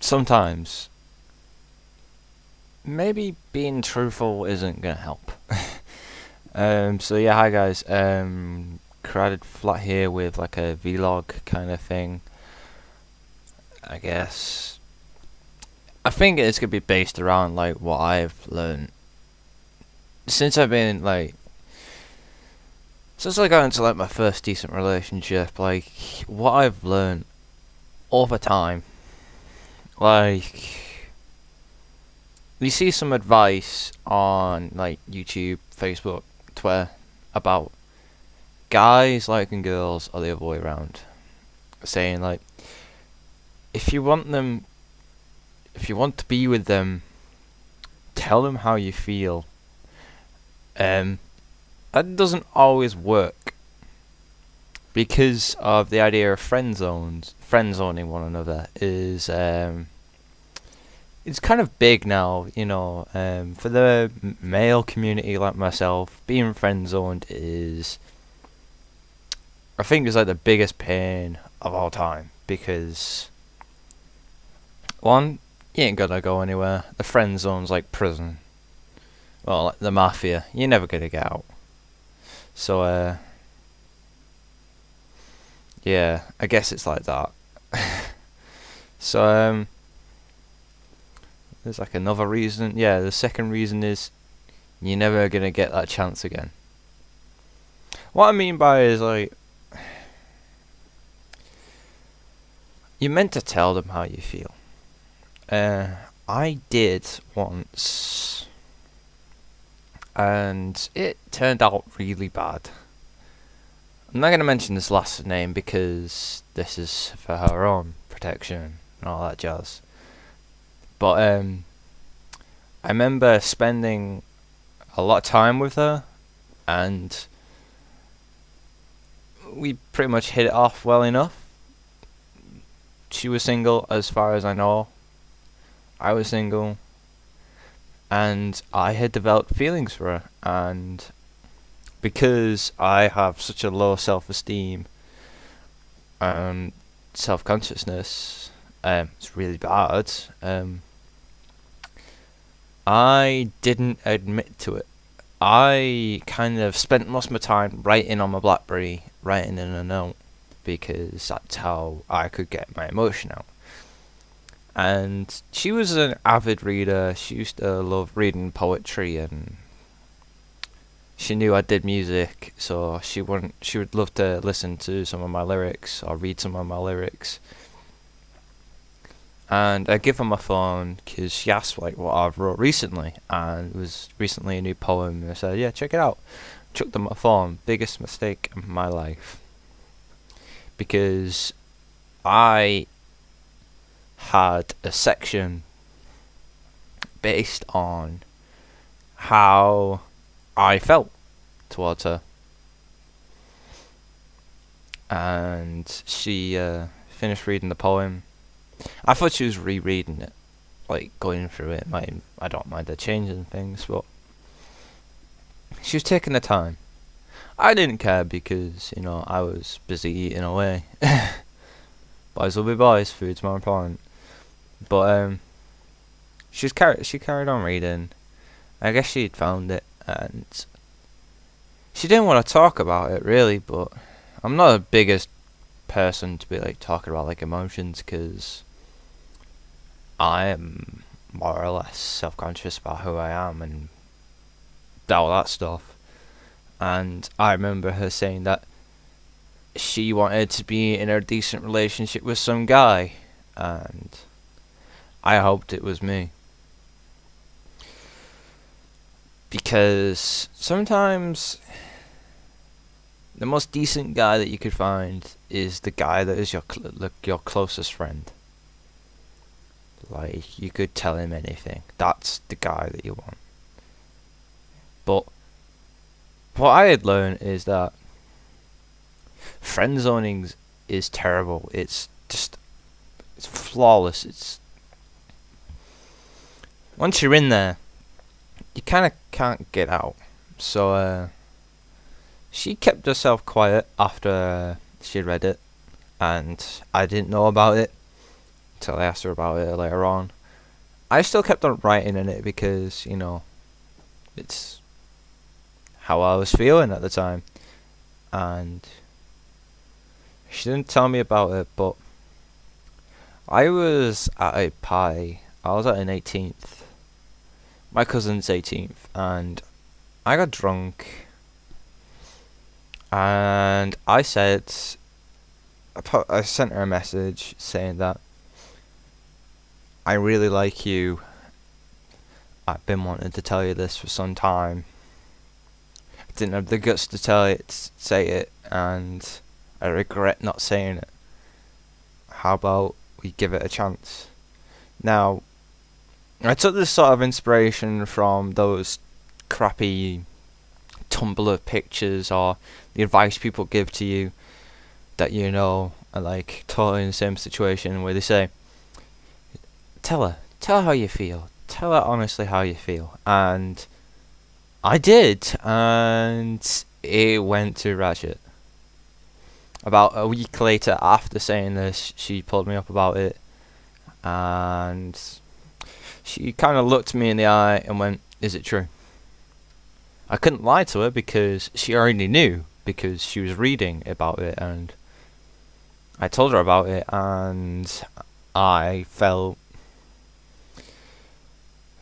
sometimes maybe being truthful isn't gonna help. So yeah, hi guys. Cr0wd3d Flat here with like a vlog kind of thing. I guess. I think it's gonna be based around like what I've learned since I've been like since I got into like my first decent relationship. Like what I've learned over time. Like you see some advice on like YouTube, Facebook, Twitter about guys liking girls or the other way around, saying like if you want to be with them, tell them how you feel. That doesn't always work because of the idea of friendzoning one another is it's kind of big now, you know. For the male community like myself, being friend-zoned is, I think, is like the biggest pain of all time because one, you ain't gonna go anywhere. The friend zone's like prison, well, like the mafia. You're never gonna get out. So, yeah, I guess it's like that. So, there's like another reason. Yeah, the second reason is you're never gonna get that chance again. What I mean by is like you're meant to tell them how you feel. I did once, and it turned out really bad. I'm not gonna mention this last name because this is for her own protection and all that jazz. But I remember spending a lot of time with her, and we pretty much hit it off well enough. She was single, as far as I know. I was single, and I had developed feelings for her, and because I have such a low self-esteem and self-consciousness, it's really bad. I didn't admit to it. I kind of spent most of my time writing on my BlackBerry, writing in a note, because that's how I could get my emotion out. And she was an avid reader. She used to love reading poetry, and she knew I did music, so she would love to listen to some of my lyrics or read some of my lyrics. And I give her my phone because she asked like what I've wrote recently, and it was recently a new poem. And I said, "Yeah, check it out." Chucked her my phone. Biggest mistake of my life, because I had a section based on how I felt towards her, and she finished reading the poem. I thought she was rereading it, like going through it. I don't mind her changing things, but she was taking the time. I didn't care because, you know, I was busy eating away. Boys will be boys, food's more important. But she carried on reading. I guess she'd found it, and she didn't want to talk about it really. But I'm not the biggest person to be like talking about like emotions, because I am more or less self-conscious about who I am and all that stuff. And I remember her saying that she wanted to be in a decent relationship with some guy, and I hoped it was me, because sometimes the most decent guy that you could find is the guy that is your closest friend. Like, you could tell him anything. That's the guy that you want. But what I had learned is that friend zoning is terrible. It's flawless. It's once you're in there, you kind of can't get out. So she kept herself quiet after she read it, and I didn't know about it till I asked her about it later on. I still kept on writing in it because, you know, it's how I was feeling at the time. And she didn't tell me about it, but I was at a party. I was at an 18th. My cousin's 18th, and I got drunk. And I said, I sent her a message saying that I really like you. I've been wanting to tell you this for some time. I didn't have the guts to say it, and I regret not saying it. How about we give it a chance? Now, I took this sort of inspiration from those crappy Tumblr pictures or the advice people give to you that you know are like totally in the same situation, where they say, tell her how you feel, tell her honestly how you feel. And I did, and it went to ratchet. About a week later, after saying this, she pulled me up about it, and she kind of looked me in the eye and went, is it true? I couldn't lie to her because she already knew, because she was reading about it, and I told her about it, and I felt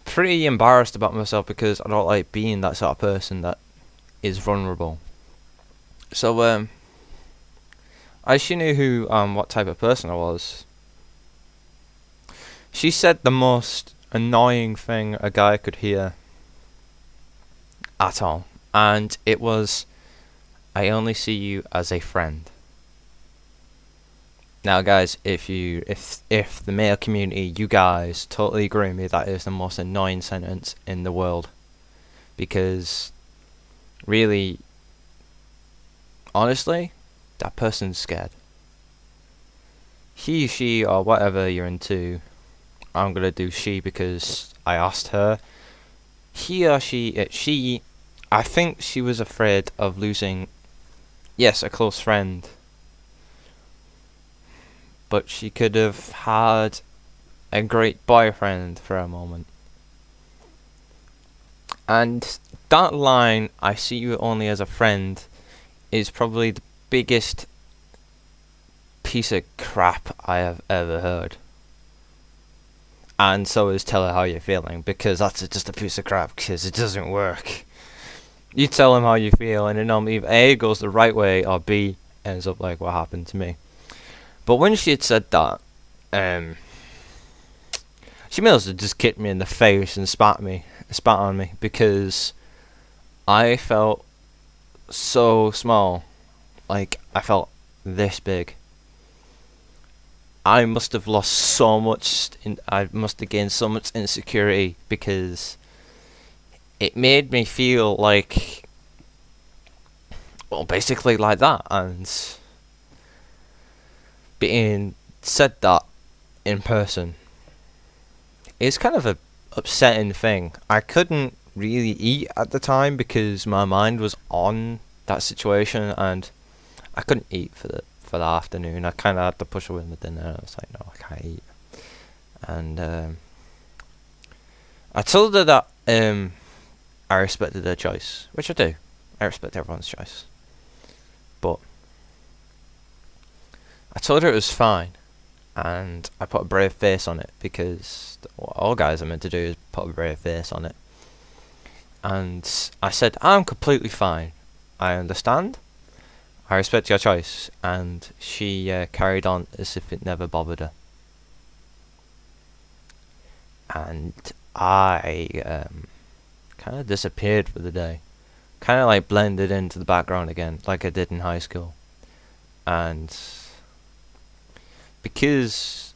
pretty embarrassed about myself because I don't like being that sort of person that is vulnerable. So, as she knew who, what type of person I was, she said the most annoying thing a guy could hear at all, and it was, I only see you as a friend. Now guys, if the male community, you guys totally agree with me, that is the most annoying sentence in the world. Because really, honestly, that person's scared. He, she, or whatever you're into, I'm gonna do she because I asked her. He or she, I think she was afraid of losing, yes, a close friend. But she could have had a great boyfriend for a moment. And that line, I see you only as a friend, is probably the biggest piece of crap I have ever heard. And so is tell her how you're feeling, because that's just a piece of crap, because it doesn't work. You tell him how you feel, and it normally either A goes the right way, or B ends up like what happened to me. But when she had said that, she may as well just kicked me in the face and spat on me, because I felt so small. Like, I felt this big. I must have lost so much, I must have gained so much insecurity, because it made me feel like, well, basically like that. And being said that in person is kind of a upsetting thing. I couldn't really eat at the time because my mind was on that situation, and I couldn't eat for the afternoon. I kind of had to push away my dinner. I was like, no, I can't eat. And I told her that I respected her choice, which I do. I respect everyone's choice. But I told her it was fine, and I put a brave face on it, because what all guys are meant to do is put a brave face on it. And I said, I'm completely fine. I understand. I respect your choice. And she carried on as if it never bothered her. And I kind of disappeared for the day. Kind of like blended into the background again, like I did in high school. And because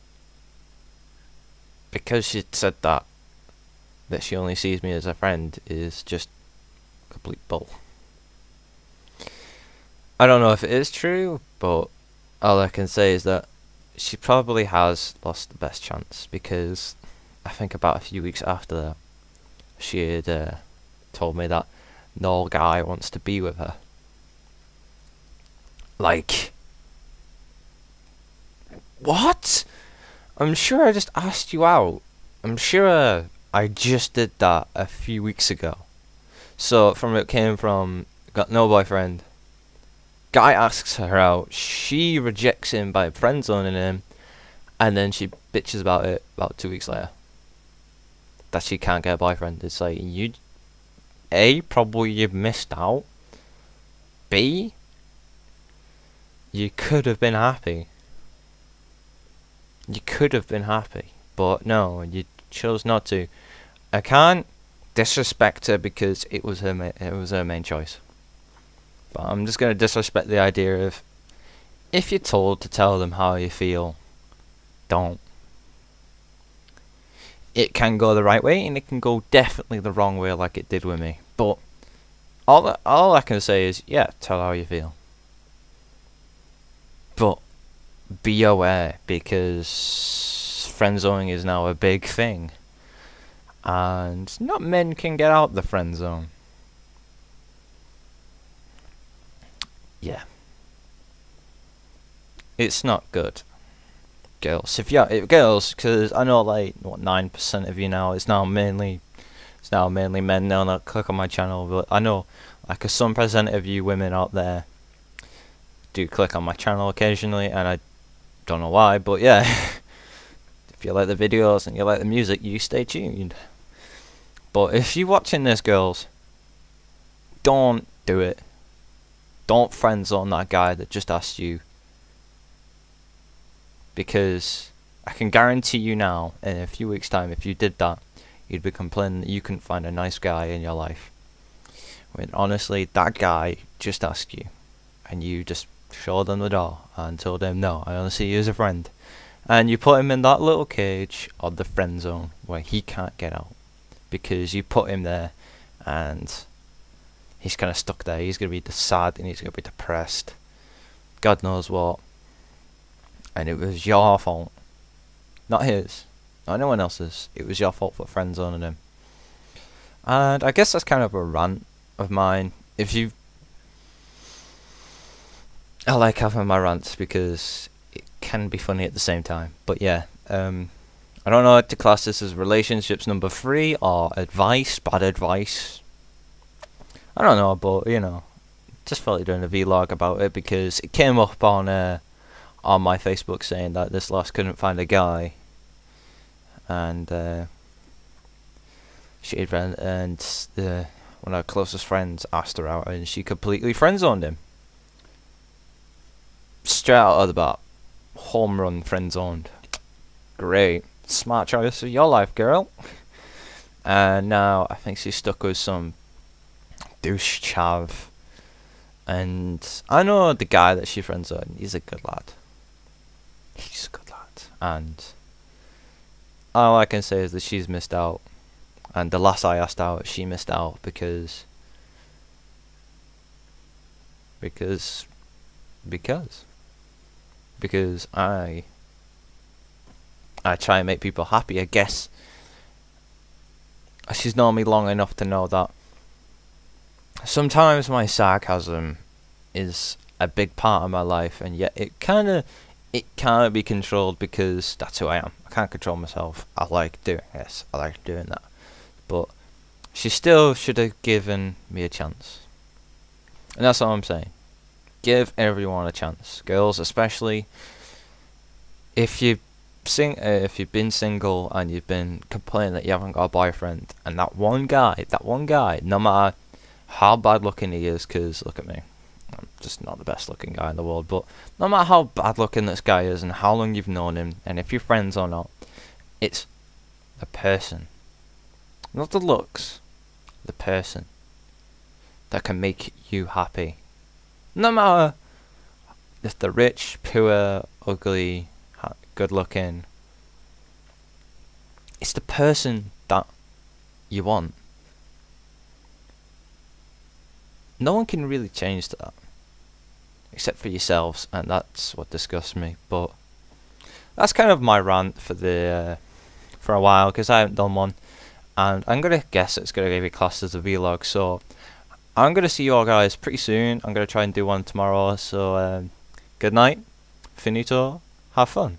she said that she only sees me as a friend is just complete bull. I don't know if it is true, but all I can say is that she probably has lost the best chance, because I think about a few weeks after that, she had told me that no guy wants to be with her. Like, what? I'm sure I just asked you out. I'm sure I just did that a few weeks ago. So it came from got no boyfriend. Guy asks her out. She rejects him by friendzoning him, and then she bitches about it about 2 weeks later. That she can't get a boyfriend. It's like you, A, probably you've missed out. B, you could have been happy. You could have been happy, but no, you chose not to. I can't disrespect her because it was her main choice. But I'm just gonna disrespect the idea of if you're told to tell them how you feel, don't. It can go the right way and it can go definitely the wrong way, like it did with me. But all I can say is, yeah, tell how you feel. But be aware, because friendzoning is now a big thing, and not men can get out the friend zone. Yeah, it's not good, girls. If girls, because I know like what 9% of you now. It's now mainly men now that click on my channel, but I know like some percent of you women out there do click on my channel occasionally, and I don't know why, but yeah. If you like the videos and you like the music, you stay tuned. But if you're watching this, girls, don't do it. Don't friendzone that guy that just asked you. Because I can guarantee you now, in a few weeks' time, if you did that, you'd be complaining that you couldn't find a nice guy in your life. When honestly, that guy just asked you, and you just showed him the door and told him, no, I only see you as a friend. And you put him in that little cage of the friend zone where he can't get out. Because you put him there and he's kind of stuck there. He's going to be sad and he's going to be depressed. God knows what. And it was your fault. Not his. Not anyone else's. It was your fault for friend zoning him. And I guess that's kind of a rant of mine. I like having my rants because it can be funny at the same time. But yeah, I don't know to class this as relationships number 3 or advice, bad advice. I don't know, but you know, just felt like doing a vlog about it because it came up on my Facebook saying that this lass couldn't find a guy, and one of her closest friends asked her out, and she completely friendzoned him. Straight out of the bat, home run friendzoned. Great, smart choice of your life, girl. And now I think she's stuck with some douche chav. And I know the guy that she friendzoned. He's a good lad. And all I can say is that she's missed out. And the last I asked out, she missed out because I try and make people happy. I guess she's known me long enough to know that sometimes my sarcasm is a big part of my life, and yet it can't be controlled because that's who I am. I can't control myself. I like doing this. I like doing that. But she still should have given me a chance. And that's all I'm saying. Give everyone a chance. Girls especially. If you've been single and you've been complaining that you haven't got a boyfriend, and that one guy, no matter how bad looking he is, because look at me, I'm just not the best looking guy in the world, but no matter how bad looking this guy is and how long you've known him, and if you're friends or not, it's the person, not the looks, the person that can make you happy. No matter if they're rich, poor, ugly, good looking, it's the person that you want. No one can really change that except for yourselves, and that's what disgusts me. But that's kind of my rant for a while, because I haven't done one, and I'm gonna guess it's gonna be classed as a vlog. So I'm gonna see you all guys pretty soon. I'm gonna try and do one tomorrow. So good night, finito, have fun.